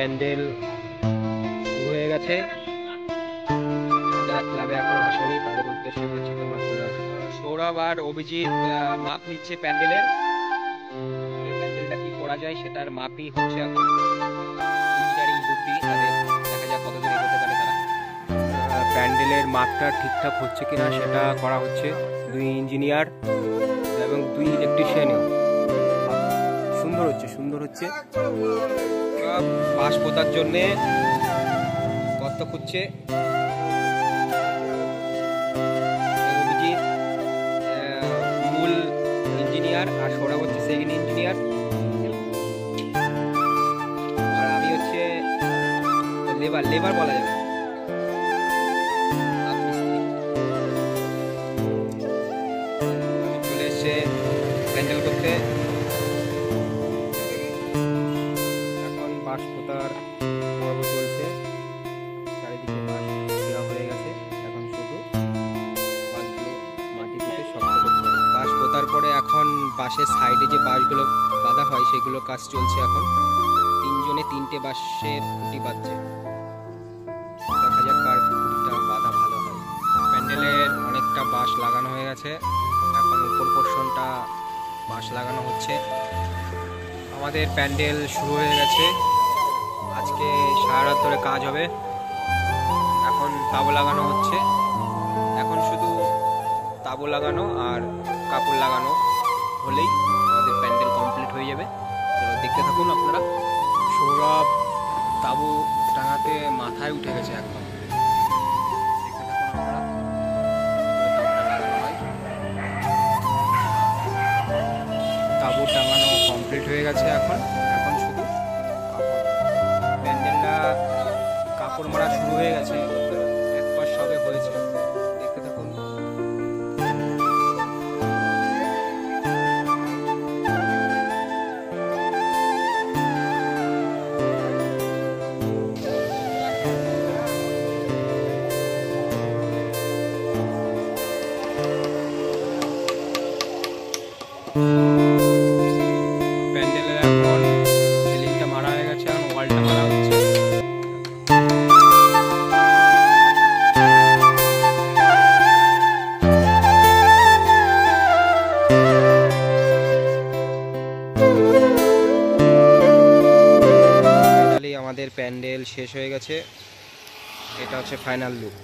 প্যান্ডেল শুরু হয়ে গেছে। ক্লাবে এখন আসেনি, তাদের উদ্দেশ্যে সৌরভ আর অভিজিৎ মাপ নিচ্ছে প্যান্ডেলের। প্যান্ডেলটা কি করা যায় সেটার মাপই হচ্ছে এখন। ইঞ্জিনিয়ারিং বুদ্ধি তাদের, দেখা যাক কতদূর এগোতে পারে তারা। প্যান্ডেলের মাপটা ঠিকঠাক হচ্ছে কিনা সেটা করা হচ্ছে। দুই ইঞ্জিনিয়ার এবং দুই ইলেকট্রিশিয়ানও। সুন্দর হচ্ছে, সুন্দর হচ্ছে। বাঁশ পোতার জন্যে গর্ত খুঁজছে অভিজিৎ, মূল ইঞ্জিনিয়ার, আর সৌরভ হচ্ছে সেকেন্ড ইঞ্জিনিয়ার, আর আমি হচ্ছে লেবার বলা যাবে। চলে এসছে প্যান্ডেল করতে। এখন বাঁশ পোতার পর্ব চলছে, চারিদিকে বাঁশ দেওয়া হয়ে গেছে। এখন শুধু বাঁশগুলো মাটি পুঁতে শক্ত করতে হবে। বাঁশ পোতার পরে এখন বাঁশের সাইডে যে বাঁশগুলো বাঁধা হয় সেগুলো কাজ চলছে এখন। তিনজনে তিনটে বাঁশের খুঁটি বাঁধছে। দেখা যাক কার খুঁটিটা বাঁধা ভালো হয়। প্যান্ডেলের অনেকটা বাঁশ লাগানো হয়ে গেছে, এখন উপর পোর্শনটা বাঁশ লাগানো হচ্ছে। আমাদের প্যান্ডেল শুরু হয়ে গেছে, আজকে সারা রাত ধরে কাজ হবে। এখন তাবু লাগানো হচ্ছে, এখন শুধু তাবু লাগানো আর কাপড় লাগানো হলেই আমাদের প্যান্ডেল কমপ্লিট হয়ে যাবে। চলো দেখতে থাকুন আপনারা। সৌরভ তাবু টাঙাতে মাথায় উঠে গেছে একদম। তাবু টাঙানো কমপ্লিট হয়ে গেছে। এখন শুধু প্যান্ডেলটা কাপড় মারা শুরু হয়ে গেছে, এক পাশ সবে হয়েছে। দেখতে থাকুন। প্যান্ডেলের এখন সিলিংটা মারা হয়ে গেছে, এখন ওয়ালটা মারা হচ্ছে। ফাইনালি আমাদের প্যান্ডেল শেষ হয়ে গেছে। এটা হচ্ছে ফাইনাল লুক।